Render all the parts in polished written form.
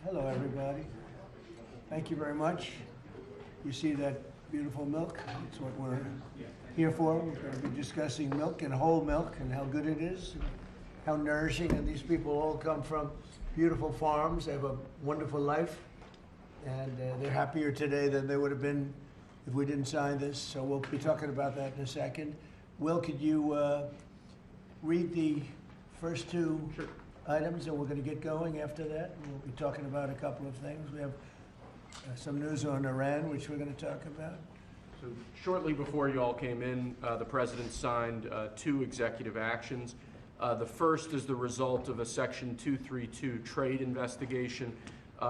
Hello, everybody. Thank you very much. You see that beautiful milk? It's what we're here for. We're going to be discussing milk and whole milk and how good it is, and how nourishing. And these people all come from beautiful farms. They have a wonderful life, and they're happier today than they would have been if we didn't sign this. So we'll be talking about that in a second. Will, could you read the first two items, and we're going to get going after that. We'll be talking about a couple of things. We have some news on Iran, which we're going to talk about. So shortly before you all came in, the President signed two executive actions. The first is the result of a Section 232 trade investigation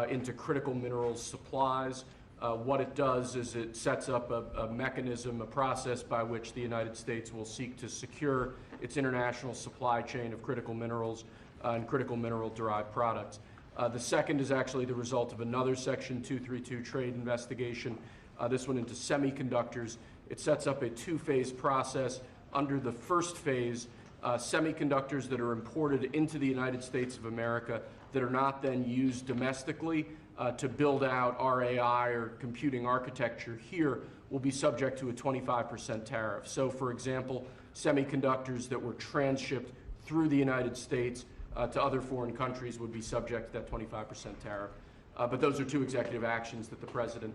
into critical minerals supplies. What it does is it sets up a mechanism, a process by which the United States will seek to secure its international supply chain of critical minerals and critical mineral-derived products. The second is actually the result of another Section 232 trade investigation, this one into semiconductors. It sets up a two-phase process. Under the first phase, semiconductors that are imported into the United States of America that are not then used domestically to build out RAI or computing architecture here will be subject to a 25% tariff. So, for example, semiconductors that were transshipped through the United States to other foreign countries would be subject to that 25% tariff. But those are two executive actions that the President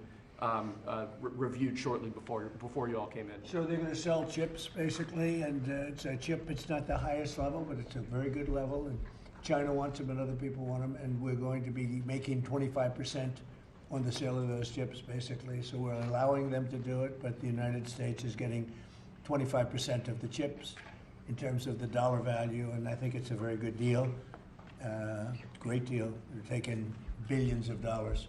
reviewed shortly before you all came in. So they're going to sell chips, basically, and it's a chip. It's not the highest level, but it's a very good level, and China wants them and other people want them, and we're going to be making 25% on the sale of those chips, basically. So we're allowing them to do it, but the United States is getting 25% of the chips in terms of the dollar value, and I think it's a very good deal, great deal. They're taking billions of dollars,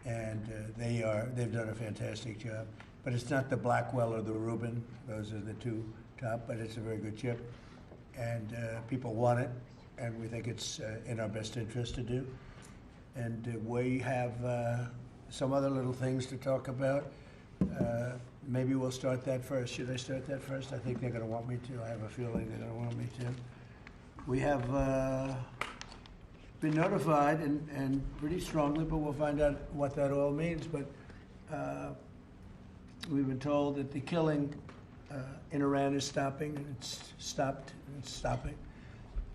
and they've done a fantastic job. But it's not the Blackwell or the Rubin; those are the two top. But it's a very good chip, and people want it, and we think it's in our best interest to do. And we have some other little things to talk about. Maybe we'll start that first. Should I start that first? I think they're going to want me to. I have a feeling they're going to want me to. We have been notified, and pretty strongly, but we'll find out what that all means. But we've been told that the killing in Iran is stopping, and it's stopped, and it's stopping.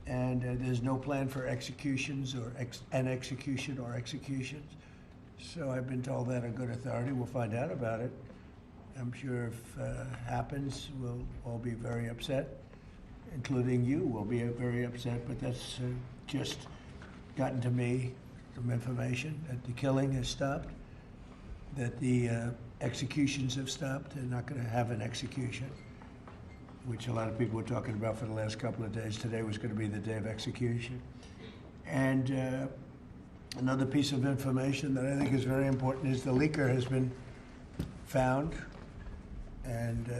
And there's no plan for executions or executions. So I've been told that on good authority. We'll find out about it. I'm sure if it happens, we'll all be very upset, including you will be very upset, but that's just gotten to me, some information that the killing has stopped, that the executions have stopped. They're not going to have an execution, which a lot of people were talking about for the last couple of days. Today was going to be the day of execution. And another piece of information that I think is very important is the leaker has been found and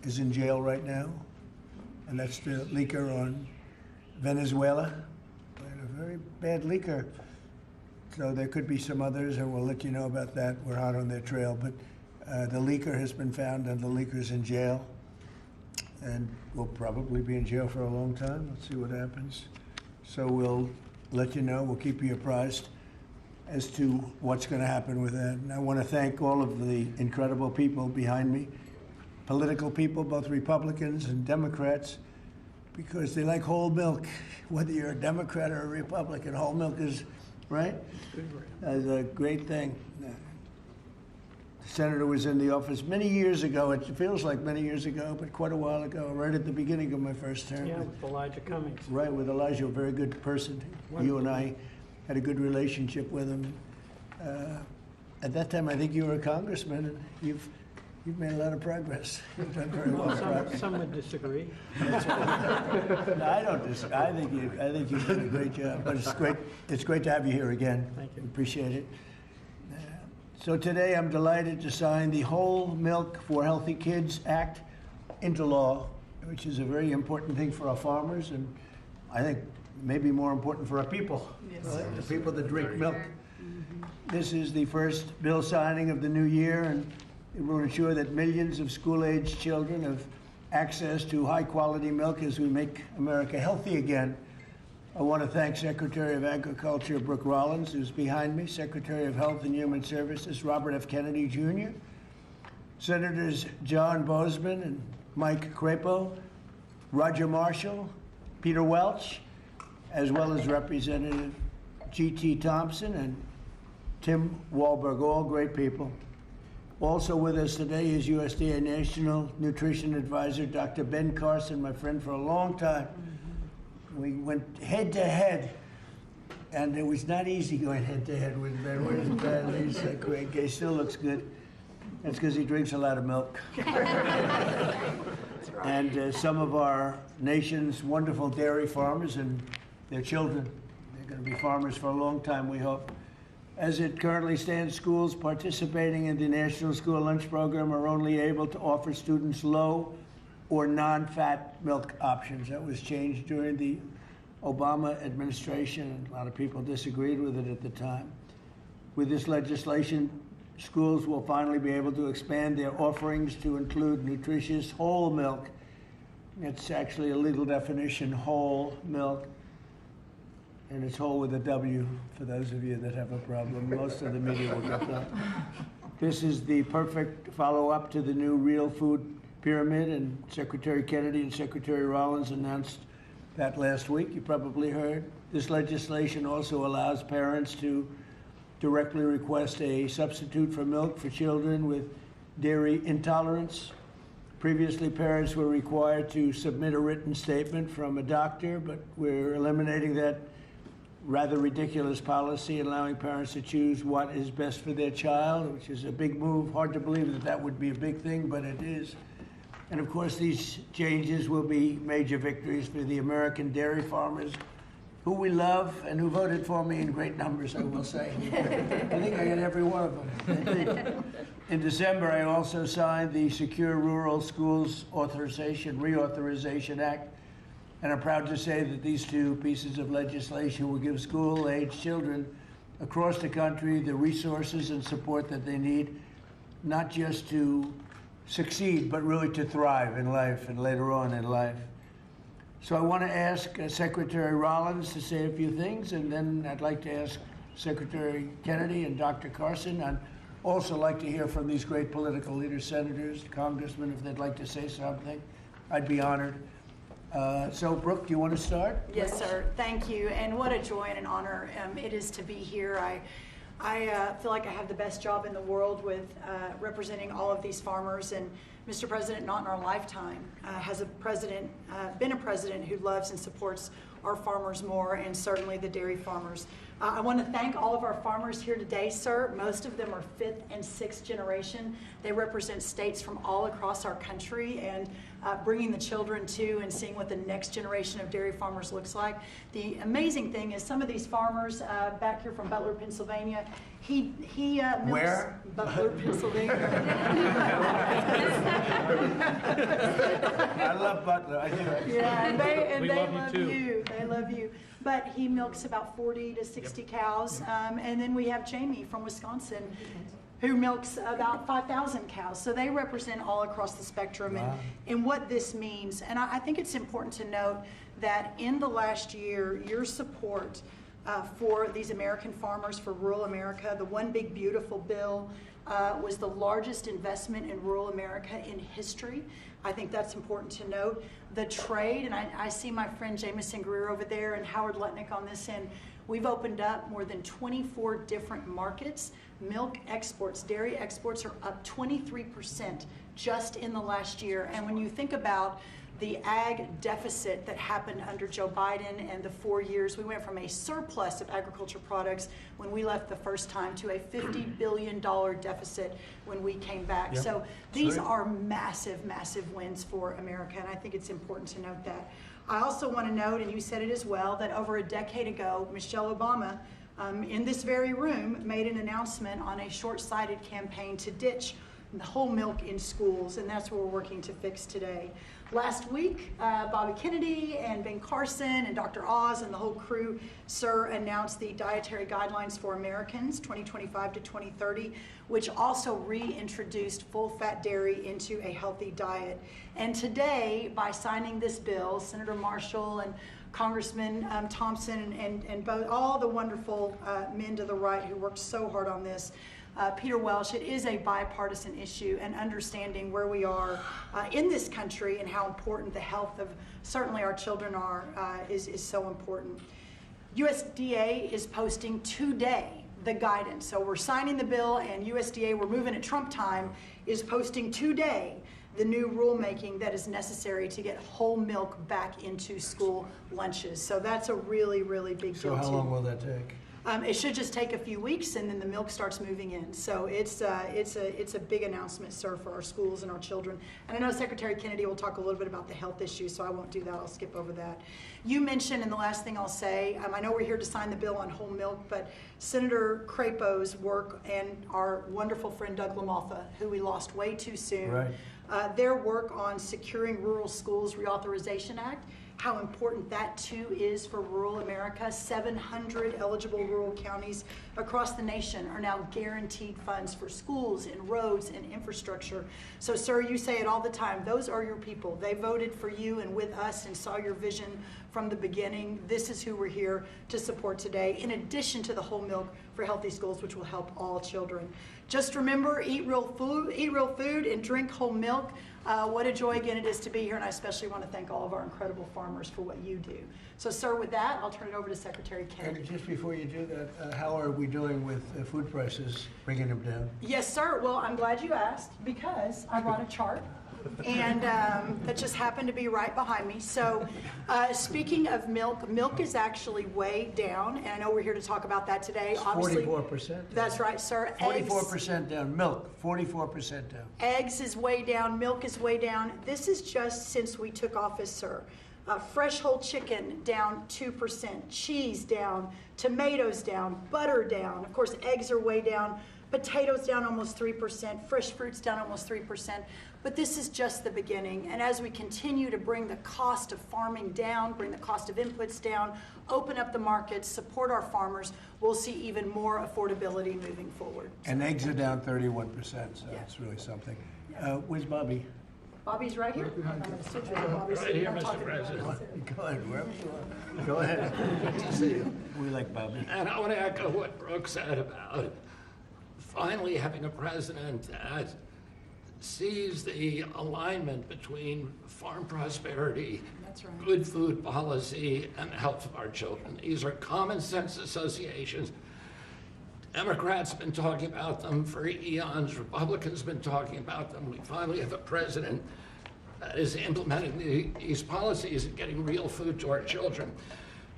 is in jail right now. And that's the leaker on Venezuela. And a very bad leaker. So there could be some others, and we'll let you know about that. We're hot on their trail. But the leaker has been found, and the leaker's in jail. And will probably be in jail for a long time. Let's see what happens. So we'll let you know. We'll keep you apprised as to what's going to happen with that. And I want to thank all of the incredible people behind me, political people, both Republicans and Democrats, because they like whole milk. Whether you're a Democrat or a Republican, whole milk is, right? That's a great thing. The senator was in the office many years ago. It feels like many years ago, but quite a while ago, right at the beginning of my first term. Yeah, with Elijah Cummings. Right, with Elijah, a very good person. Wonderful. You and I had a good relationship with him. At that time, I think you were a congressman, and you've made a lot of progress. You've done very well. Some would disagree. No, I don't disagree. I think you did a great job. But it's great. It's great to have you here again. Thank you. Appreciate it. So today, I'm delighted to sign the Whole Milk for Healthy Kids Act into law, which is a very important thing for our farmers, and I think maybe more important for our people, Yes. right? The people that drink milk. This is the first bill signing of the new year, and it will ensure that millions of school-aged children have access to high-quality milk as we make America healthy again. I want to thank Secretary of Agriculture Brooke Rollins, who's behind me, Secretary of Health and Human Services Robert F. Kennedy Jr., Senators John Boozman and Mike Crapo, Roger Marshall, Peter Welch, as well as Representative G.T. Thompson and Tim Walberg, all great people. Also with us today is USDA National Nutrition Advisor Dr. Ben Carson, my friend for a long time. We went head to head, and it was not easy going head to head with Ben. With his bad, he's great. He still looks good. That's because he drinks a lot of milk. And some of our nation's wonderful dairy farmers and their children. They're going to be farmers for a long time, we hope. As it currently stands, schools participating in the National School Lunch Program are only able to offer students low or non-fat milk options. That was changed during the Obama administration, and a lot of people disagreed with it at the time. With this legislation, schools will finally be able to expand their offerings to include nutritious whole milk. It's actually a legal definition, whole milk. And it's whole with a W for those of you that have a problem. Most of the media will get that. This is the perfect follow-up to the new real food pyramid, and Secretary Kennedy and Secretary Rollins announced that last week. You probably heard. This legislation also allows parents to directly request a substitute for milk for children with dairy intolerance. Previously, parents were required to submit a written statement from a doctor, but we're eliminating that rather ridiculous policy, allowing parents to choose what is best for their child, which is a big move. Hard to believe that that would be a big thing, but it is. And of course, these changes will be major victories for the American dairy farmers, who we love and who voted for me in great numbers, I will say. I think I got every one of them. In December, I also signed the Secure Rural Schools Reauthorization Act. And I'm proud to say that these two pieces of legislation will give school-age children across the country the resources and support that they need, not just to succeed, but really to thrive in life and later on in life. So I want to ask Secretary Rollins to say a few things, and then I'd like to ask Secretary Kennedy and Dr. Carson. I'd also like to hear from these great political leaders, senators, congressmen, if they'd like to say something. I'd be honored. So, Brooke, do you want to start? Yes, sir. Thank you. And what a joy and an honor it is to be here. I feel like I have the best job in the world with representing all of these farmers. And Mr. President, not in our lifetime, has been a president who loves and supports our farmers more, and certainly the dairy farmers. I want to thank all of our farmers here today, sir. Most of them are 5th and 6th generation. They represent states from all across our country, and bringing the children to and seeing what the next generation of dairy farmers looks like. The amazing thing is some of these farmers back here from Butler, Pennsylvania, he milks. Where? Butler, Pennsylvania. I love Butler. I do. Yeah, and they love you love too. you. They love you. But he milks about 40 to 60 cows. And then we have Jamie from Wisconsin, who milks about 5,000 cows. So they represent all across the spectrum. Wow. And what this means. And I think it's important to note that in the last year, your support for these American farmers, for rural America, the One Big Beautiful bill was the largest investment in rural America in history. I think that's important to note. The trade, and I see my friend Jamison Greer over there and Howard Letnick on this end, we've opened up more than 24 different markets. Milk exports, dairy exports are up 23% just in the last year. And when you think about the ag deficit that happened under Joe Biden and the 4 years, we went from a surplus of agriculture products when we left the first time to a $50 billion deficit when we came back. Yep. So these are massive, massive wins for America, and I think it's important to note that. I also want to note, and you said it as well, that over a decade ago, Michelle Obama, in this very room, made an announcement on a short-sighted campaign to ditch the whole milk in schools, and that's what we're working to fix today. Last week, Bobby Kennedy and Ben Carson and Dr. Oz and the whole crew, sir, announced the Dietary Guidelines for Americans 2025 to 2030, which also reintroduced full-fat dairy into a healthy diet. And today, by signing this bill, Senator Marshall and Congressman Thompson and both, all the wonderful men to the right who worked so hard on this. Peter Welsh, it is a bipartisan issue, and understanding where we are in this country and how important the health of certainly our children are is so important. USDA is posting today the guidance. So we're signing the bill, and USDA, we're moving at Trump time, is posting today the new rulemaking that is necessary to get whole milk back into school lunches. So that's a really, really big deal. So how too. long will that take? It should just take a few weeks, and then the milk starts moving in. So it's a big announcement, sir, for our schools and our children. And I know Secretary Kennedy will talk a little bit about the health issues, so I won't do that. I'll skip over that. You mentioned, and the last thing I'll say, I know we're here to sign the bill on whole milk, but Senator Crapo's work and our wonderful friend Doug LaMalfa, who we lost way too soon, Right. their work on securing Rural Schools Reauthorization Act, how important that too is for rural America. 700 eligible rural counties across the nation are now guaranteed funds for schools and roads and infrastructure. So, sir, you say it all the time. Those are your people. They voted for you and with us and saw your vision from the beginning. This is who we're here to support today, in addition to the whole milk for healthy schools, which will help all children. Just remember, eat real food and drink whole milk. What a joy again it is to be here, and I especially want to thank all of our incredible farmers for what you do. So, sir, with that, I'll turn it over to Secretary Kennedy. And just before you do that, how are we doing with food prices, bringing them down? Yes, sir. Well, I'm glad you asked, because I brought a chart, and that just happened to be right behind me. So, speaking of milk, milk is actually way down, and I know we're here to talk about that today. It's Obviously, 44%. that's right, sir. 44% down. Milk, 44% down. Eggs is way down, milk is way down. This is just since we took office, sir. Fresh whole chicken down 2%, cheese down, tomatoes down, butter down. Of course, eggs are way down, potatoes down almost 3%, fresh fruits down almost 3%. But this is just the beginning. And as we continue to bring the cost of farming down, bring the cost of inputs down, open up the markets, support our farmers, we'll see even more affordability moving forward. And eggs are down 31%, so Yeah. it's really something. Where's Bobby? Bobby's right here. I'm going to sit here. Bobby's Right here, I'm Mr. talking to President. Go ahead, wherever you are. Go ahead. Good to see you. We like Bobby. And I want to echo what Brooke said about finally having a president that sees the alignment between farm prosperity, That's right. good food policy, and the health of our children. These are common sense associations. Democrats have been talking about them for eons. Republicans have been talking about them. We finally have a president that is implementing these policies and getting real food to our children.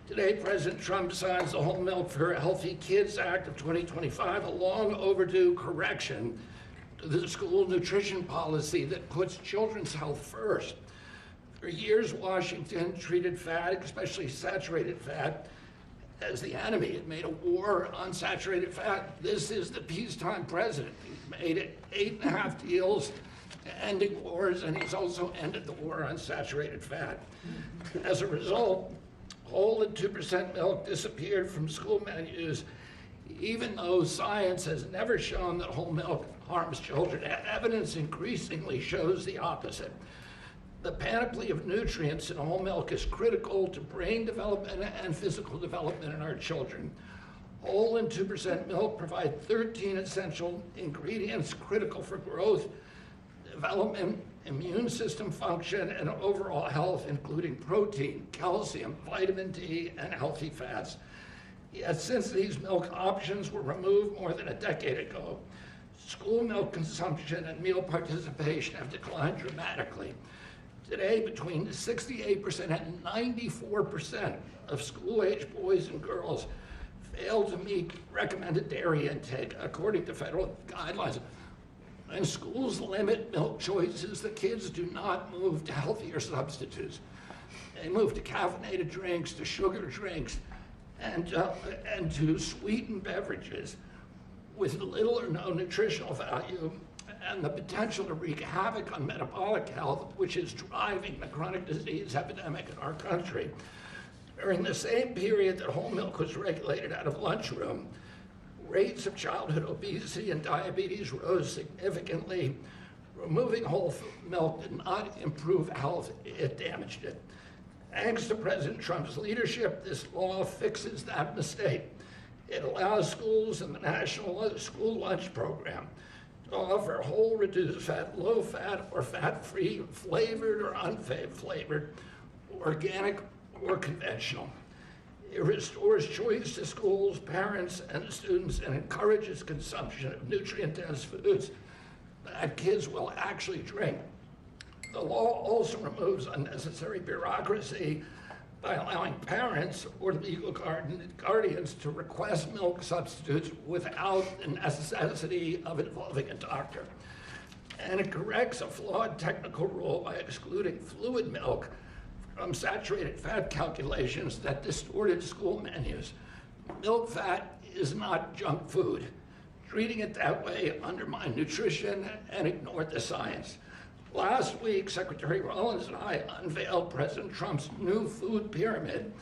Today, President Trump signs the Whole Milk for Healthy Kids Act of 2025, a long overdue correction to the school nutrition policy that puts children's health first. For years, Washington treated fat, especially saturated fat, as the enemy. It made a war on saturated fat. This is the peacetime president. He's made it 8.5 deals ending wars, and he's also ended the war on saturated fat. As a result, whole and 2% milk disappeared from school menus, even though science has never shown that whole milk harms children. Evidence increasingly shows the opposite. The panoply of nutrients in whole milk is critical to brain development and physical development in our children. Whole and 2% milk provide 13 essential ingredients critical for growth, development, immune system function, and overall health, including protein, calcium, vitamin D, and healthy fats. Yet since these milk options were removed more than a decade ago, school milk consumption and meal participation have declined dramatically. Today, between 68% and 94% of school-age boys and girls fail to meet recommended dairy intake, according to federal guidelines. When schools limit milk choices, the kids do not move to healthier substitutes. They move to caffeinated drinks, to sugar drinks, and to sweetened beverages with little or no nutritional value and the potential to wreak havoc on metabolic health, which is driving the chronic disease epidemic in our country. During the same period that whole milk was regulated out of lunchroom, rates of childhood obesity and diabetes rose significantly. Removing whole milk did not improve health, it damaged it. Thanks to President Trump's leadership, this law fixes that mistake. It allows schools in the National School Lunch Program to offer whole, reduced fat, low fat, or fat-free, flavored or unflavored, organic or conventional. It restores choice to schools, parents, and students and encourages consumption of nutrient-dense foods that kids will actually drink. The law also removes unnecessary bureaucracy by allowing parents or legal guardians to request milk substitutes without the necessity of involving a doctor. And it corrects a flawed technical rule by excluding fluid milk from saturated fat calculations that distorted school menus. Milk fat is not junk food. Treating it that way undermined nutrition and ignored the science. Last week, Secretary Rollins and I unveiled President Trump's new food pyramid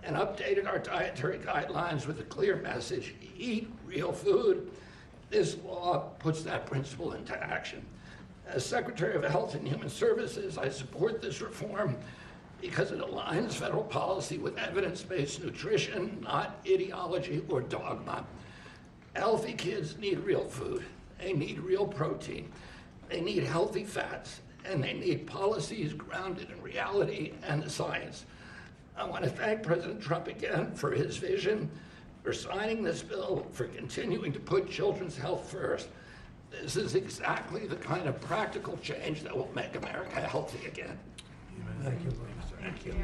and updated our dietary guidelines with a clear message: eat real food. This law puts that principle into action. As Secretary of Health and Human Services, I support this reform because it aligns federal policy with evidence-based nutrition, not ideology or dogma. Healthy kids need real food. They need real protein. They need healthy fats, and they need policies grounded in reality and the science. I want to thank President Trump again for his vision, for signing this bill, for continuing to put children's health first. This is exactly the kind of practical change that will make America healthy again. Thank you. Thank you.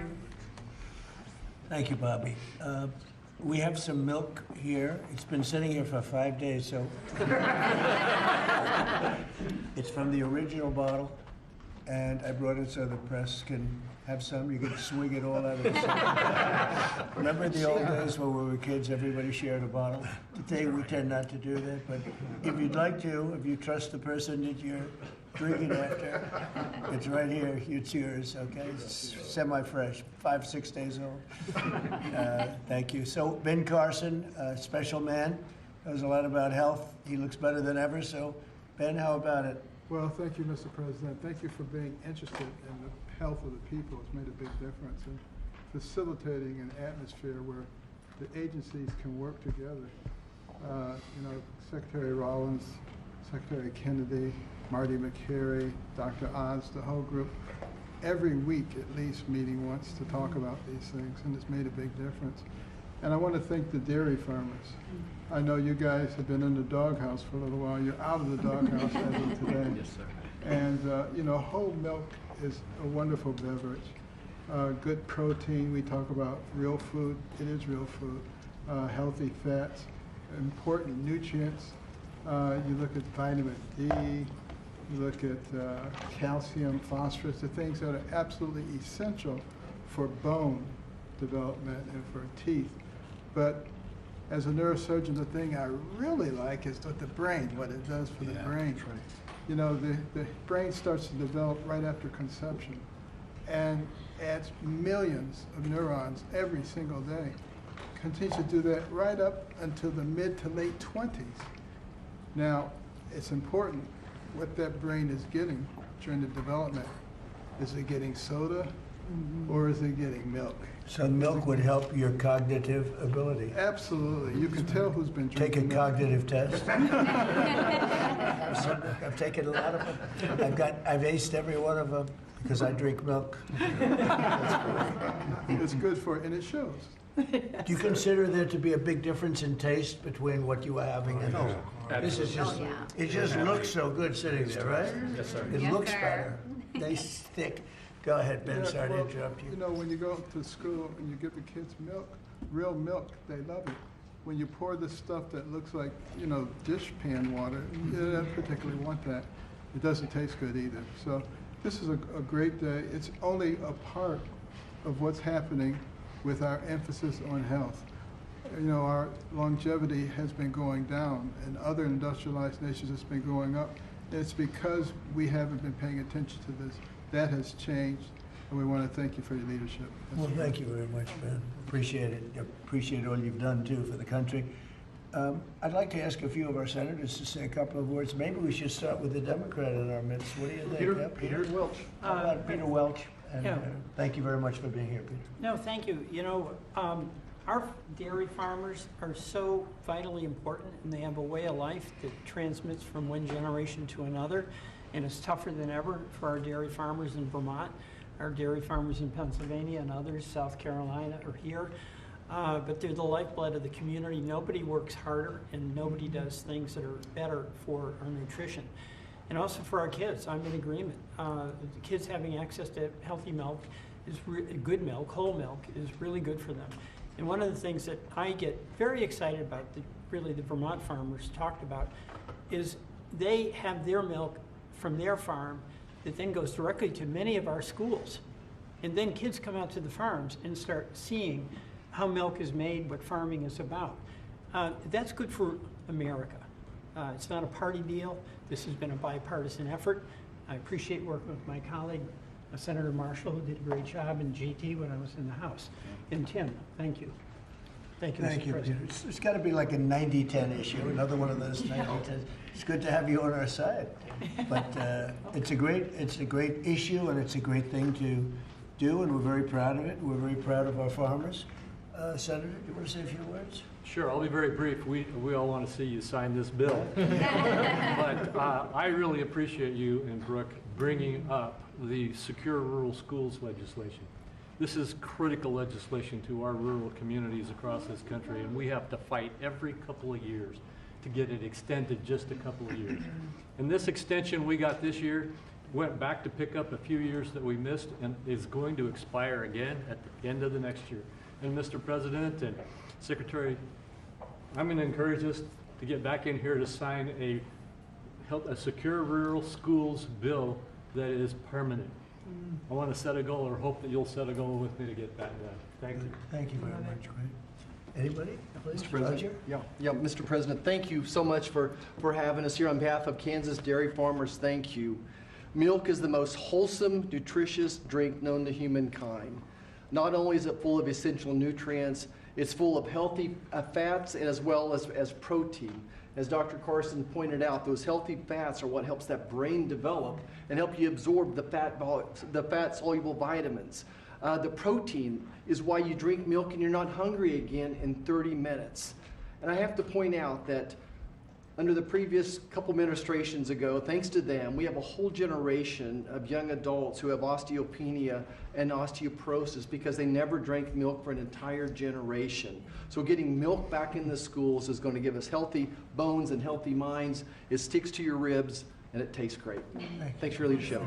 Thank you, Bobby. We have some milk here. It's been sitting here for 5 days, so. It's from the original bottle, and I brought it so the press can have some. You can swig it all out of the same. Remember the old days when we were kids, everybody shared a bottle? Today, we tend not to do that, but if you'd like to, if you trust the person that you're drinking after, it's right here, it's yours, okay? It's semi-fresh, 5, 6 days old. Thank you. So Ben Carson, special man, knows a lot about health. He looks better than ever, so Ben, how about it? Well, thank you, Mr. President. Thank you for being interested in the health of the people. It's made a big difference in facilitating an atmosphere where the agencies can work together. Secretary Rollins, Secretary Kennedy, Marty McCary, Dr. Oz, the whole group, every week at least meeting once to talk about these things, and it's made a big difference. And I want to thank the dairy farmers. I know you guys have been in the doghouse for a little while. You're out of the doghouse as of today. Yes, sir. And whole milk is a wonderful beverage. Good protein. We talk about real food. It is real food. Healthy fats, important nutrients. You look at vitamin D. You look at calcium, phosphorus, the things that are absolutely essential for bone development and for teeth. But as a neurosurgeon, the thing I really like is what the brain, what it does for the brain. That's right. You know, the brain starts to develop right after conception and adds millions of neurons every single day. Continues to do that right up until the mid to late 20s. Now, it's important what that brain is getting during the development. Is it getting soda or is it getting milk? So milk would help your cognitive ability. Absolutely. You can tell who's been Take a drinking milk. cognitive test. I've taken a lot of them. I've aced every one of them because I drink milk. It's good for it, and it shows. Do you consider there to be a big difference in taste between what you are having and this is just, it just looks so good sitting there, right? Yes, sir. It Yes, looks sir. better. They stick. Go ahead, Ben, Yeah, sorry to well, interrupt you. You know, when you go to school and you give the kids milk, real milk, they love it. When you pour the stuff that looks like, dish pan water, you don't particularly want that. It doesn't taste good either. So this is a great day. It's only a part of what's happening with our emphasis on health. Our longevity has been going down. In other industrialized nations, it's been going up. It's because we haven't been paying attention to this. That has changed, and we want to thank you for your leadership. Well, thank you very much, Ben. Appreciate it. Appreciate all you've done, too, for the country. I'd like to ask a few of our senators to say a couple of words. Maybe we should start with the Democrat in our midst. What do you think? Peter Welch. How about Peter Welch? And Yeah. thank you very much for being here, Peter. No, thank you. You know, our dairy farmers are so vitally important, and they have a way of life that transmits from one generation to another, and it's tougher than ever for our dairy farmers in Vermont, our dairy farmers in Pennsylvania and others, South Carolina or here. But they're the lifeblood of the community. Nobody works harder, and nobody does things that are better for our nutrition. And also for our kids, I'm in agreement. The kids having access to healthy milk is good milk, whole milk, is really good for them. And one of the things that I get very excited about, that really the Vermont farmers talked about, is they have their milk from their farm that then goes directly to many of our schools. And then kids come out to the farms and start seeing how milk is made, what farming is about. That's good for America. It's not a party deal. This has been a bipartisan effort. I appreciate working with my colleague, Senator Marshall, who did a great job, and JT when I was in the House. And Tim, thank you. Thank you, Thank Mr. you, Peter. President. It's got to be like a 90-10 issue, another one of those 90-10s. It's good to have you on our side. But it's a great issue, and it's a great thing to do, and we're very proud of it. We're very proud of our farmers. Senator, do you want to say a few words? Sure, I'll be very brief. We all want to see you sign this bill. But I really appreciate you and Brooke bringing up the Secure Rural Schools legislation. This is critical legislation to our rural communities across this country, and we have to fight every couple of years to get it extended just a couple of years. And this extension we got this year went back to pick up a few years that we missed and is going to expire again at the end of the next year. And Mr. President and Secretary, I'm going to encourage us to get back in here to sign a secure rural schools bill that is permanent. I want to set a goal, or hope that you'll set a goal with me to get that done. Thank you. Thank you very much. Anybody? Please, Mr. President. Roger? Yeah, Mr. President, thank you so much for having us here. On behalf of Kansas dairy farmers, thank you. Milk is the most wholesome, nutritious drink known to humankind. Not only is it full of essential nutrients, it's full of healthy fats as well as protein. As Dr. Carson pointed out, those healthy fats are what helps that brain develop and help you absorb the fat-soluble vitamins. The protein is why you drink milk and you're not hungry again in 30 minutes. And I have to point out that under the previous couple administrations ago, thanks to them, we have a whole generation of young adults who have osteopenia and osteoporosis because they never drank milk for an entire generation. So getting milk back in the schools is going to give us healthy bones and healthy minds. It sticks to your ribs and it tastes great. Thanks for your leadership.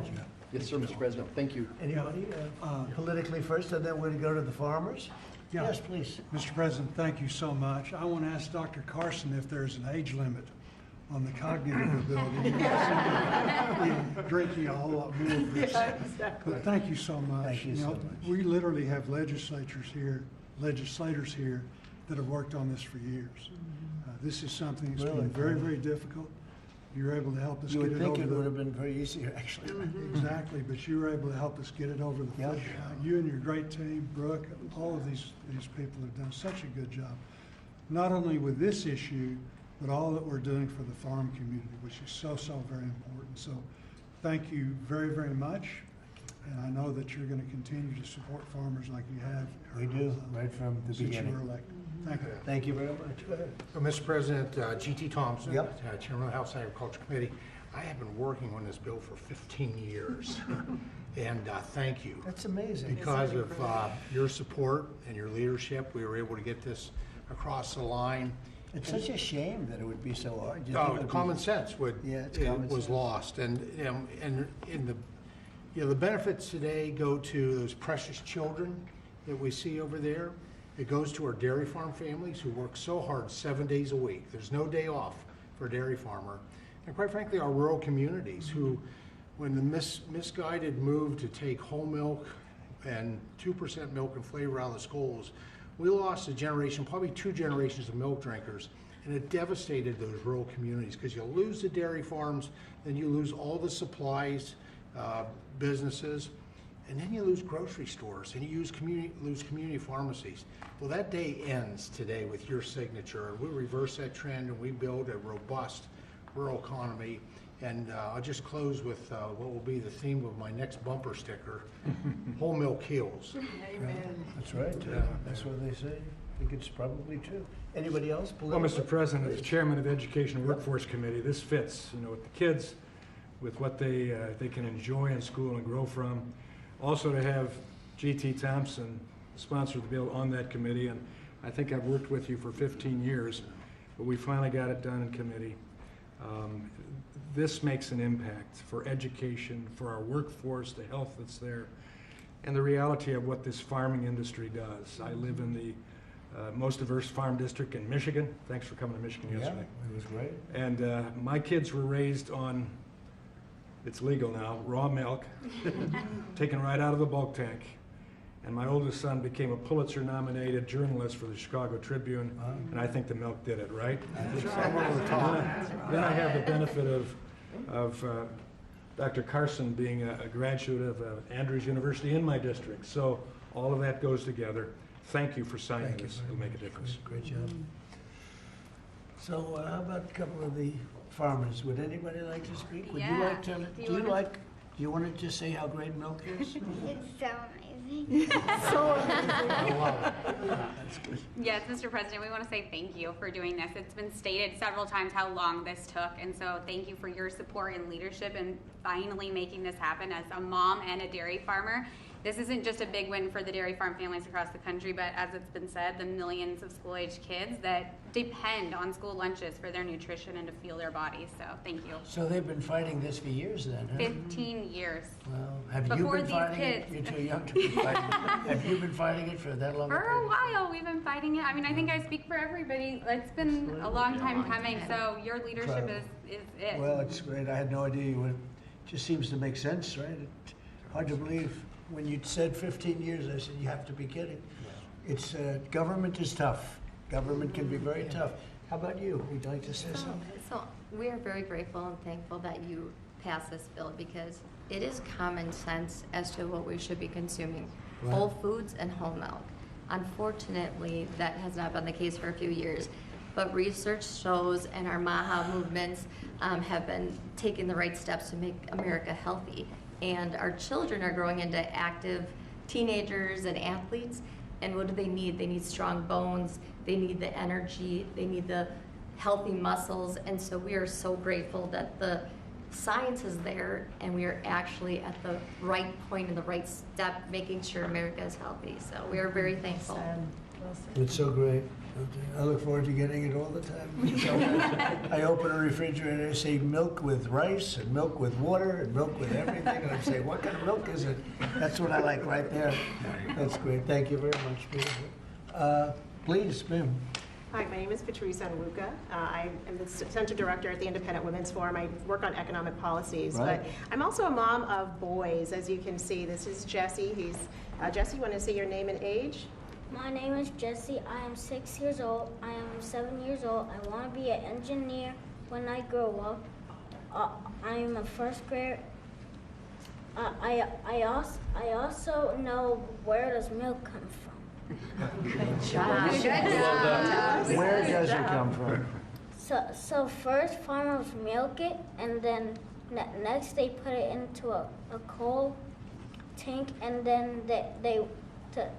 Yes, sir, Mr. President. Thank you. Anybody? Politically first, and then we're going to go to the farmers. Yeah. Yes, please. Mr. President, thank you so much. I want to ask Dr. Carson if there's an age limit on the cognitive ability. You're drinking a whole lot more of this. Yeah, exactly. But thank you so much. Thank you so much. We literally have legislators here that have worked on this for years. This is something that's Really? been very, very difficult. You're able to help us You get would it think over it the... would have been very easy, actually. Exactly, but you were able to help us get it over the Yeah. finish line. You and your great team, Brooke, all of these people have done such a good job. Not only with this issue, but all that we're doing for the farm community, which is so, so very important. So thank you very, very much. And I know that you're going to continue to support farmers like you have. We do, right from the Since you beginning. were elected. Thank you. Thank you very much. Go ahead. Mr. President, G.T. Thompson, Yep. Chairman of the House Agriculture Committee. I have been working on this bill for 15 years, and thank you. That's amazing. Because of your support and your leadership, we were able to get this across the line. It's such a shame that it would be so hard. Common sense it's common was sense. lost, and in the benefits today go to those precious children that we see over there. It goes to our dairy farm families who work so hard 7 days a week. There's no day off for a dairy farmer. And quite frankly, our rural communities who, when the misguided move to take whole milk and 2% milk and flavor out of the schools, we lost a generation, probably 2 generations of milk drinkers, and it devastated those rural communities because you lose the dairy farms, then you lose all the supplies, businesses, and then you lose grocery stores, and you lose community pharmacies. Well, that day ends today with your signature, and we reverse that trend and we build a robust rural economy And I'll just close with what will be the theme of my next bumper sticker, whole milk heals. That's right. That's what they say. I think it's probably true. Anybody else? Well, Mr. President, as Chairman of the Education and Workforce Committee, this fits, with the kids, with what they can enjoy in school and grow from. Also to have G.T. Thompson, sponsor of the bill, on that committee, and I think I've worked with you for 15 years, but we finally got it done in committee. This makes an impact for education, for our workforce, the health that's there, and the reality of what this farming industry does. I live in the most diverse farm district in Michigan. Thanks for coming to Michigan yesterday. Yeah, it was great. And my kids were raised on, it's legal now, raw milk, taken right out of the bulk tank. And my oldest son became a Pulitzer-nominated journalist for the Chicago Tribune, and I think the milk did it, right? Then I have the benefit of Dr. Carson being a graduate of Andrews University in my district. So all of that goes together. Thank you for signing this. It'll make a difference. Great job. So how about a couple of the farmers? Would anybody like to speak? Would you like to? Do you want to just say how great milk is? It's so amazing. Yes, Mr. President, we want to say thank you for doing this. It's been stated several times how long this took, and so thank you for your support and leadership in finally making this happen. As a mom and a dairy farmer, this isn't just a big win for the dairy farm families across the country, but as it's been said, the millions of school-age kids that depend on school lunches for their nutrition and to fuel their bodies. So thank you. So they've been fighting this for years then, huh? 15 years. Well, have you Before been these fighting kids. it? You're too young to be fighting it. Have you been fighting it for that long? For a while, we've been fighting it. I mean, I think I speak for everybody. It's been a long time coming, so your leadership is it. Well, it's great. I had no idea you would. It just seems to make sense, right? It's hard to believe. When you said 15 years, I said, you have to be kidding. It's, government is tough. Government can be very tough. How about you? Would you like to say something? So we are very grateful and thankful that you passed this bill because it is common sense as to what we should be consuming. Right. Whole foods and whole milk. Unfortunately, that has not been the case for a few years. But research shows and our MAHA movements have been taking the right steps to make America healthy. And our children are growing into active teenagers and athletes. And what do they need? They need strong bones, they need the energy, they need the healthy muscles. And so we are so grateful that the science is there and we are actually at the right point in the right step, making sure America is healthy. So we are very thankful. It's so great. I look forward to getting it all the time. Sometimes I open a refrigerator, I say milk with rice and milk with water and milk with everything, and I say, what kind of milk is it? That's what I like right there. That's great. Thank you very much. Beautiful. Please, ma'am. Hi, my name is Patrice Onwuka. I am the Center Director at the Independent Women's Forum. I work on economic policies, Right. but I'm also a mom of boys, as you can see. This is Jesse. Jesse, you want to say your name and age? My name is Jesse. I am 6 years old. I am 7 years old. I want to be an engineer when I grow up. I am a first grader. I also know where does milk come from. Good job. Where does it come from? So first farmers milk it, and then next they put it into a coal tank, and then they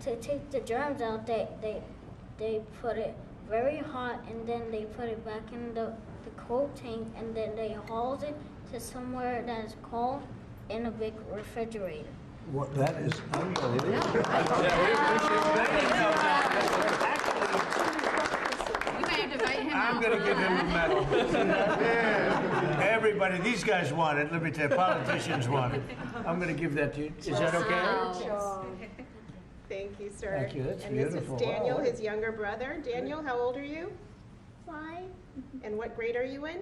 to take the germs out, they put it very hot, and then they put it back in the coal tank, and then they haul it to somewhere that is cold in a big refrigerator. What, that is unbelievable. We might have to invite him I'm out. going to give him a medal. Everybody, these guys want it. Let me tell you, politicians want it. I'm going to give that to you. Is that okay? Wow. Thank you, sir. Thank you. That's and beautiful. this is Daniel, Wow. his younger brother. Daniel, how old are you? 5. And what grade are you in?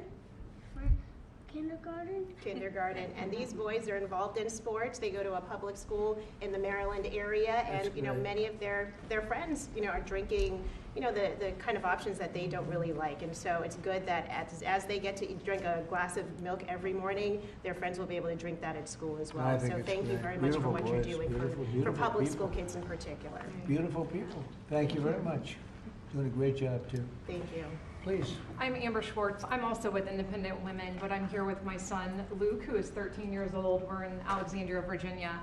Kindergarten. Kindergarten. And these boys are involved in sports. They go to a public school in the Maryland area, and That's great. many of their friends are drinking the kind of options that they don't really like. And so it's good that as they get to drink a glass of milk every morning, their friends will be able to drink that at school as well. I think So it's thank you great. very much for Beautiful what you're boys. doing Beautiful, for beautiful public people. school kids in particular. Beautiful people. Thank you very much. Doing a great job, too. Thank you. Please. I'm Amber Schwartz. I'm also with Independent Women, but I'm here with my son, Luke, who is 13 years old. We're in Alexandria, Virginia.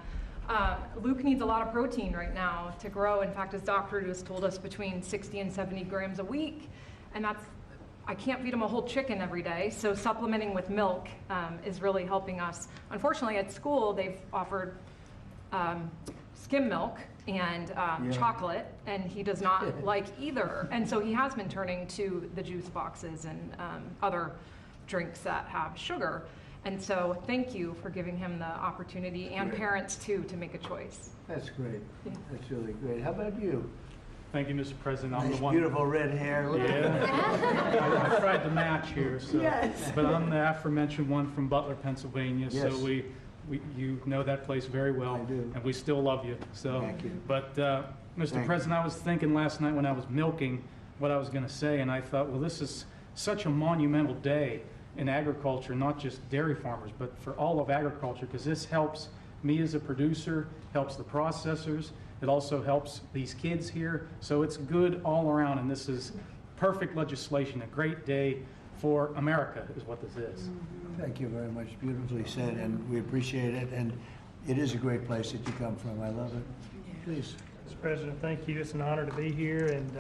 Luke needs a lot of protein right now to grow. In fact, his doctor just told us between 60 and 70 grams a week, and I can't feed him a whole chicken every day, so supplementing with milk is really helping us. Unfortunately, at school, they've offered skim milk and chocolate, and he does not like either. And so he has been turning to the juice boxes and other drinks that have sugar. And so thank you for giving him the opportunity, and parents too, to make a choice. That's great. That's really great. How about you? Thank you, Mr. President. I'm Nice, the one. beautiful red hair. Look at Yeah. I tried to match here, so. Yes. But I'm the aforementioned one from Butler, Pennsylvania. Yes. So you know that place very well. I do. And we still love you. So. Thank you. But Mr. Thank President, I was thinking last night when I was milking what I was going to say, and I thought, well, this is such a monumental day in agriculture, not just dairy farmers, but for all of agriculture, because this helps me as a producer, helps the processors. It also helps these kids here. So it's good all around, and this is perfect legislation, a great day for America is what this is. Thank you very much. Beautifully said, and we appreciate it. And it is a great place that you come from. I love it. Please. Mr. President, thank you. It's an honor to be here, and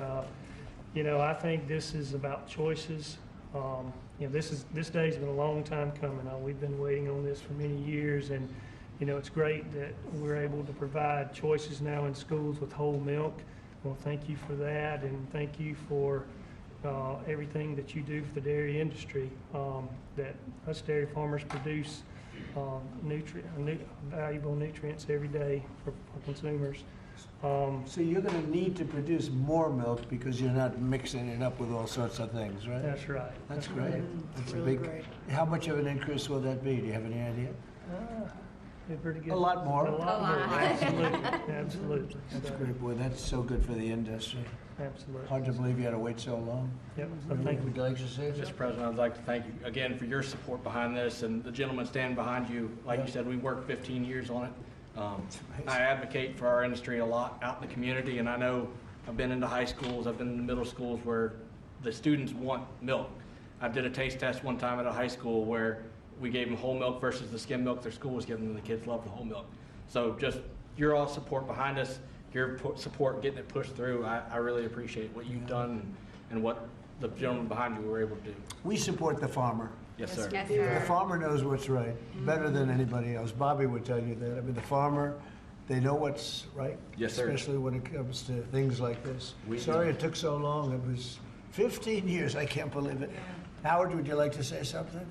you know, I think this is about choices. You know, this day's been a long time coming. We've been waiting on this for many years, and you know, it's great that we're able to provide choices now in schools with whole milk. Well, thank you for that, and thank you for everything that you do for the dairy industry. That us dairy farmers produce valuable nutrients every day for consumers. So you're going to need to produce more milk because you're not mixing it up with all sorts of things, right? That's right. That's great. That's really a big. great. How much of an increase will that be? Do you have any idea? Pretty good. A lot more. A lot more. Absolutely. Absolutely. That's So, great, boy. That's so good for the industry. Absolutely. Hard to believe you had to wait so long. Yep. So thank you. Would you like to say Mr. something? President, I'd like to thank you again for your support behind this, and the gentleman standing behind you. Like you said, we worked 15 years on it. I advocate for our industry a lot out in the community, and I know I've been into high schools, I've been in middle schools where the students want milk. I did a taste test one time at a high school where we gave them whole milk versus the skim milk their school was giving them. The kids loved the whole milk. So just your all support behind us, your support getting it pushed through, I really appreciate what you've done and what the gentleman behind you were able to do. We support the farmer. Yes, sir. Yes, The sir. farmer knows what's right, better than anybody else. Bobby would tell you that. I mean, the farmer, they know what's right. Yes, sir. Especially when it comes to things like this. We Sorry do. it took so long. It was 15 years. I can't believe it. Howard, would you like to say something?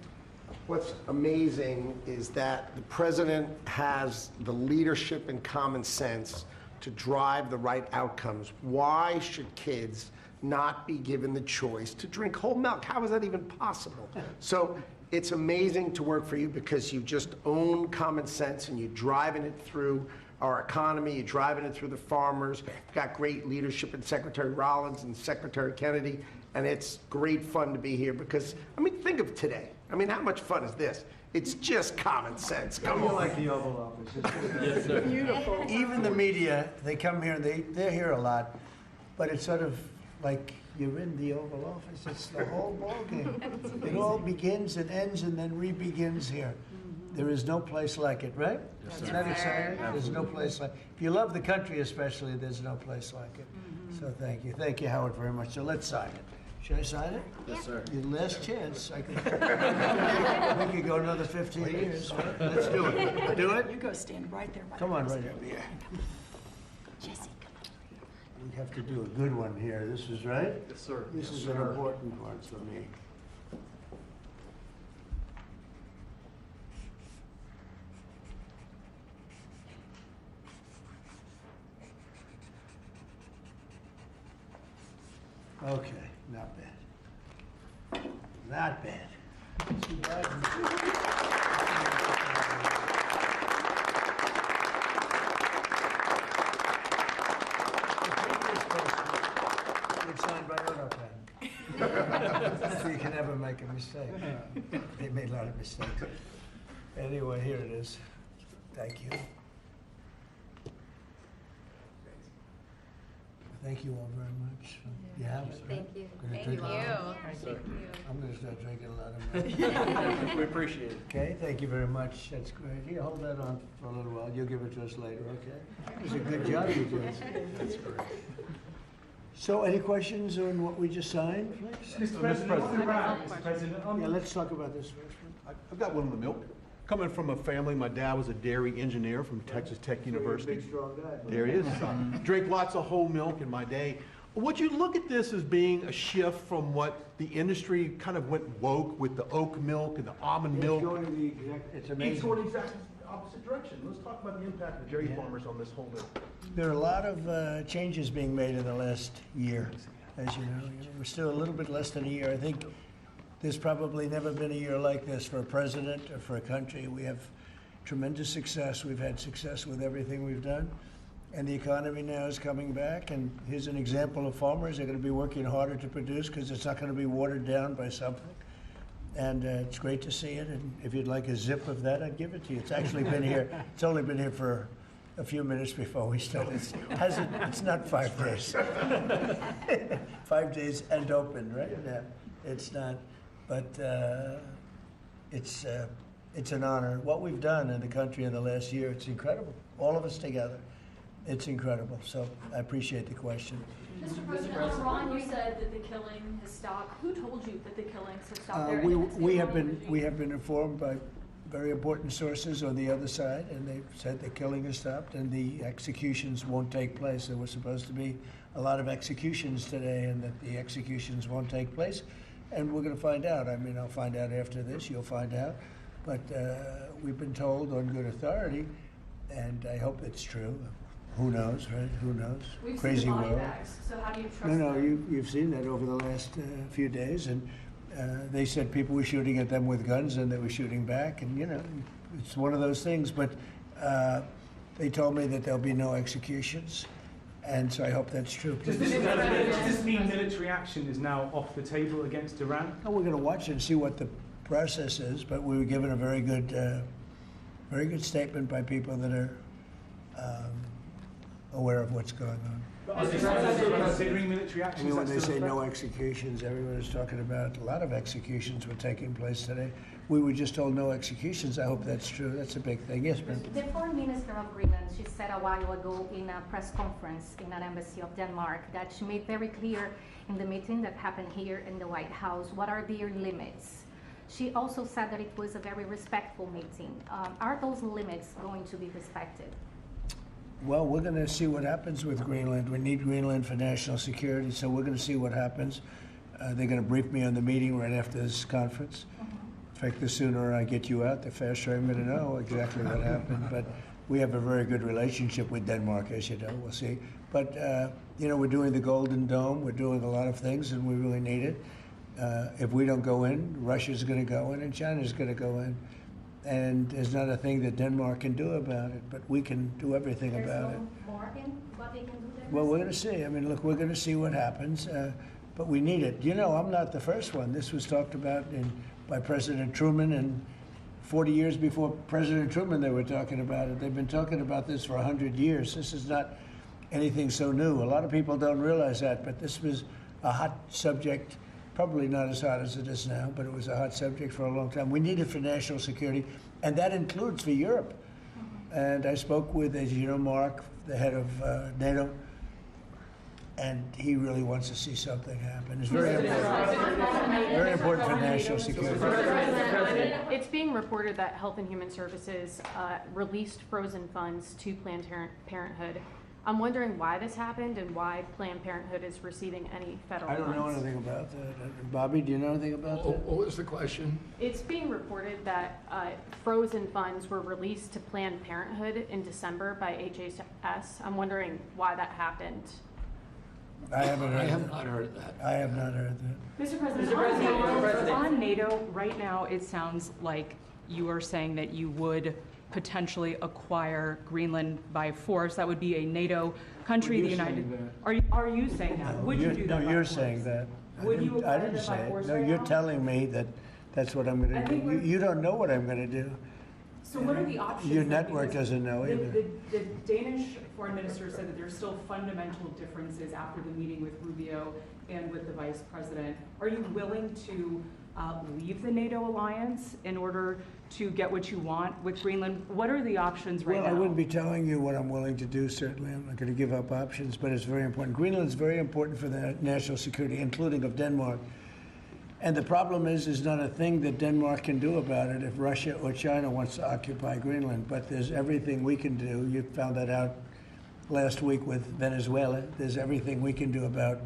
What's amazing is that the president has the leadership and common sense to drive the right outcomes. Why should kids not be given the choice to drink whole milk? How is that even possible? So it's amazing to work for you because you just own common sense and you're driving it through our economy, you're driving it through the farmers. You've got great leadership in Secretary Rollins and Secretary Kennedy, and it's great fun to be here because, I mean, think of today. I mean, how much fun is this? It's just common sense. Come on. like the Oval Office. Yes, sir. Beautiful. Even the media, they come here and they're here a lot, but it's sort of like you're in the Oval Office. It's the whole ballgame. It all begins and ends and then re-begins here. There is no place like it, right? Yes, Isn't sir. that exciting? There's no place like if you love the country especially, there's no place like it. So thank you. Thank you, Howard, very much. So let's sign it. Should I sign it? Yes, sir. Your last chance. I could, we could go another 15 years. Right? Let's do it. Do it? You go stand right there. Come on, right up here. Jesse, come on. We have to do a good one here. This is right? Yes, sir. This is an important one for me. Okay, not bad. Not bad. Too bad. It's signed by Odo pen. So you can never make a mistake. They made a lot of mistakes. Anyway, here it is. Thank you. thank you all very much. You have it, right? Thank you. Gonna Thank drink you. a lot? Thank you. I'm gonna start drinking a lot of milk. We appreciate it. Okay, thank you very much. That's great. You hold that on for a little while. You'll give it to us later, okay? It was a good job you did. That's great. So any questions on what we just signed, please? Mr. President, Yeah, let's talk about this first. I've got one on the milk. Coming from a family, my dad was a dairy engineer from Texas Tech University. Big, strong guy. There he is. Drink lots of whole milk in my day. Would you look at this as being a shift from what the industry kind of went woke with the oat milk and the almond milk? It's going the exact, it's amazing. It's going exactly the opposite direction. Let's talk about the impact of dairy farmers on this whole deal. There are a lot of changes being made in the last year, as you know. We're still a little bit less than a year. I think there's probably never been a year like this for a president or for a country. We have tremendous success. We've had success with everything we've done. And the economy now is coming back. And here's an example of farmers. They're going to be working harder to produce because it's not going to be watered down by something. And it's great to see it. And if you'd like a zip of that, I'd give it to you. It's actually been here. It's only been here for a few minutes before we started. It's not 5 days. 5 days and open, right? Yeah. It's not. But it's an honor. What we've done in the country in the last year, it's incredible. All of us together. It's incredible. So I appreciate the question. Mr. President, on Ron, you said that the killing has stopped. Who told you that the killings have stopped there? We have been informed by very important sources on the other side, and they've said the killing has stopped and the executions won't take place. There were supposed to be a lot of executions today, and that the executions won't take place. And we're going to find out. I mean, I'll find out after this. You'll find out. But we've been told on good authority, and I hope it's true. Who knows, right? Who knows? We've Crazy seen the body world. bags, so how do you trust No, them? you've seen that over the last few days, and they said people were shooting at them with guns, and they were shooting back, and it's one of those things. But they told me that there'll be no executions, and so I hope that's true. Does this mean military action is now off the table against Iran? No, we're going to watch it and see what the process is, but we were given a very good statement by people that are aware of what's going on. Considering military I action, mean, when they say no executions, everyone is talking about a lot of executions were taking place today. We were just told no executions. I hope that's true. That's a big thing. Yes, ma'am. The Foreign Minister of Greenland, she said a while ago in a press conference in an embassy of Denmark that she made very clear in the meeting that happened here in the White House what are their limits. She also said that it was a very respectful meeting. Are those limits going to be respected? Well, we're going to see what happens with Greenland. We need Greenland for national security, so we're going to see what happens. They're going to brief me on the meeting right after this conference. In fact, the sooner I get you out, the faster I'm going to know exactly what happened. But we have a very good relationship with Denmark, as you know. We'll see. But, we're doing the Golden Dome. We're doing a lot of things, and we really need it. If we don't go in, Russia's going to go in, and China's going to go in. And there's not a thing that Denmark can do about it, but we can do everything about it. More in what they can do there? Well, we're going to see. I mean, look, we're going to see what happens, but we need it. I'm not the first one. This was talked about by President Truman, and 40 years before President Truman, they were talking about it. They've been talking about this for 100 years. This is not anything so new. A lot of people don't realize that, but this was a hot subject. Probably not as hot as it is now, but it was a hot subject for a long time. We need it for national security, and that includes for Europe. And I spoke with, as you know, Mark, the head of NATO, and he really wants to see something happen. It's very important. Very important for national security. It's being reported that Health and Human Services released frozen funds to Planned Parenthood. I'm wondering why this happened and why Planned Parenthood is receiving any federal funds. I don't know anything about that. Bobby, do you know anything about that? What was the question? It's being reported that frozen funds were released to Planned Parenthood in December by HHS. I'm wondering why that happened. I have not heard that. I have not heard that. Mr. President, on NATO, right now it sounds like you are saying that you would potentially acquire Greenland by force. That would be a NATO country. The United. Are you saying that? Would you do that? No, you're saying that. Would you I acquire didn't them by say it. force No, right you're now? telling me that that's what I'm going to do. You don't know what I'm going to do. So what are the options? Your then? network Because doesn't know either. The Danish foreign minister said that there's still fundamental differences after the meeting with Rubio and with the vice president. Are you willing to leave the NATO alliance in order to get what you want with Greenland? What are the options right now? Well, I wouldn't be telling you what I'm willing to do, certainly. I'm not going to give up options, but it's very important. Greenland's very important for the national security, including of Denmark. And the problem is not a thing that Denmark can do about it if Russia or China wants to occupy Greenland. But there's everything we can do. You found that out last week with Venezuela. There's everything we can do about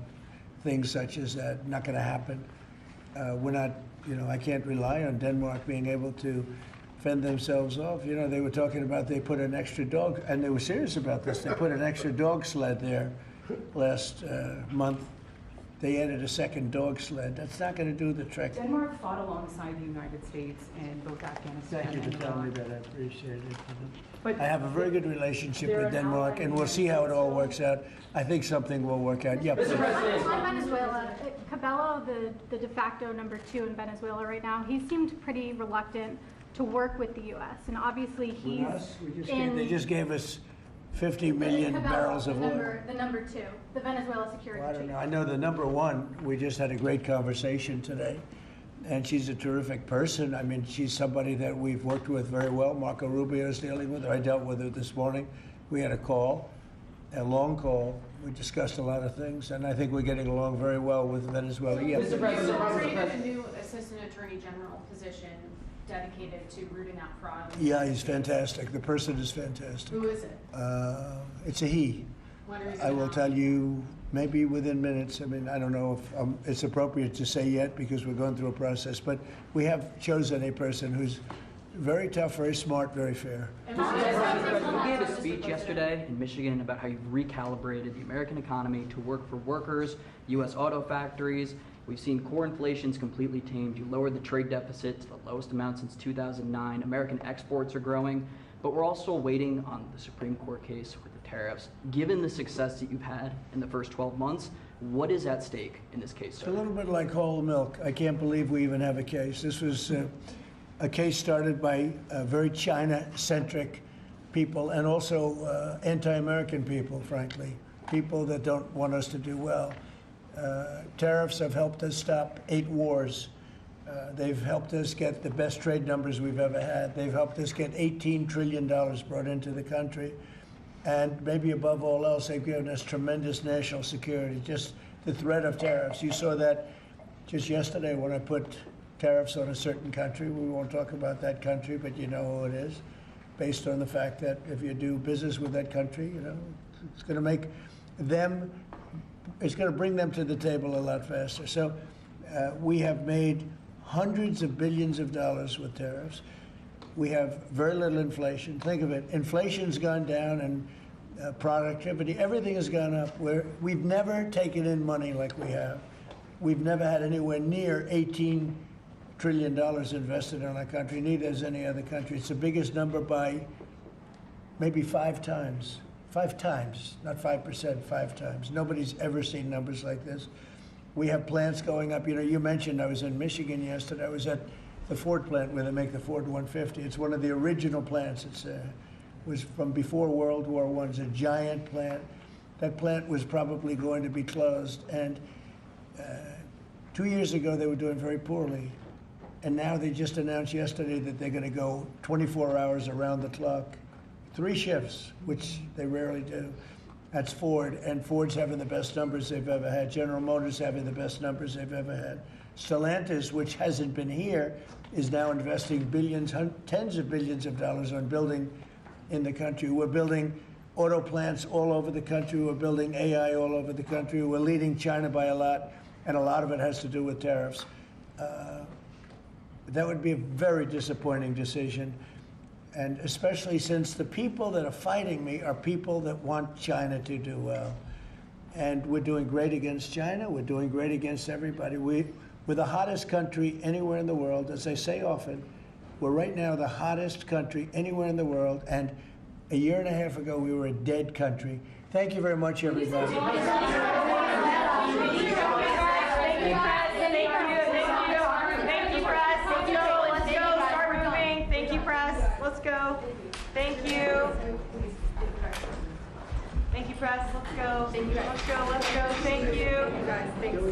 things such as that. Not going to happen. We're not, I can't rely on Denmark being able to fend themselves off. They were talking about they put an extra dog, and they were serious about this. They put an extra dog sled there last month. They added a second dog sled. That's not going to do the trick. Denmark fought alongside the United States in both Afghanistan Thank you and for telling me Iraq. that. I appreciate it. But I have a very good relationship they're with an Denmark, ally and we'll see how it all works out. I think something will work out. Yeah, please. On Venezuela, Cabello, the de facto number 2 in Venezuela right now, he seemed pretty reluctant to work with the U.S. And obviously he's They just gave us 50 million Cabello, barrels of oil. the number 2, the Venezuela security Well, I don't chief. know. I know the number 1. We just had a great conversation today, and she's a terrific person. I mean, she's somebody that we've worked with very well. Marco Rubio is dealing with her. I dealt with her this morning. We had a call, a long call. We discussed a lot of things, and I think we're getting along very well with Venezuela. Yeah. Mr. President, created a new Assistant Attorney General position dedicated to rooting out fraud. Yeah, he's fantastic. The person is fantastic. Who is it? It's a he. When are you I will gonna- tell you maybe within minutes. I mean, I don't know if it's appropriate to say yet because we're going through a process, but we have chosen a person who's very tough, very smart, very fair. You gave a speech yesterday in Michigan about how you've recalibrated the American economy to work for workers, U.S. auto factories. We've seen core inflation's completely tamed. You lowered the trade deficit to the lowest amount since 2009. American exports are growing, but we're also waiting on the Supreme Court case with the tariffs. Given the success that you've had in the first 12 months, what is at stake in this case, It's a sir? little bit like whole milk. I can't believe we even have a case. This was a case started by very China-centric people and also anti-American people, frankly, people that don't want us to do well. Tariffs have helped us stop 8 wars. They've helped us get the best trade numbers we've ever had. They've helped us get $18 trillion brought into the country. And maybe above all else, they've given us tremendous national security, just the threat of tariffs. You saw that just yesterday when I put tariffs on a certain country. We won't talk about that country, but you know who it is, based on the fact that if you do business with that country, it's going to make them, it's going to bring them to the table a lot faster. So we have made hundreds of billions of dollars with tariffs. We have very little inflation. Think of it. Inflation's gone down and productivity, everything has gone up. We've never taken in money like we have. We've never had anywhere near $18 trillion invested in our country, neither has any other country. It's the biggest number by maybe 5 times. 5 times, not 5%, 5 times. Nobody's ever seen numbers like this. We have plants going up. You mentioned I was in Michigan yesterday. I was at the Ford plant where they make the Ford 150. It's one of the original plants. It was from before World War I. It's a giant plant. That plant was probably going to be closed. And 2 years ago, they were doing very poorly. And now they just announced yesterday that they're going to go 24 hours around the clock, 3 shifts, which they rarely do. That's Ford, and Ford's having the best numbers they've ever had. General Motors having the best numbers they've ever had. Stellantis, which hasn't been here, is now investing billions, tens of billions of dollars on building in the country. We're building auto plants all over the country. We're building AI all over the country. We're leading China by a lot, and a lot of it has to do with tariffs. That would be a very disappointing decision, and especially since the people that are fighting me are people that want China to do well. And we're doing great against China. We're doing great against everybody. We're the hottest country anywhere in the world. As I say often, we're right now the hottest country anywhere in the world, and a year and a half ago, we were a dead country. Thank you very much, everybody. Let's go. Start moving. Thank you, press. Let's go. Thank you, press. Let's go. Thank you. Let's go. Let's go. Thank you. Guys, thanks.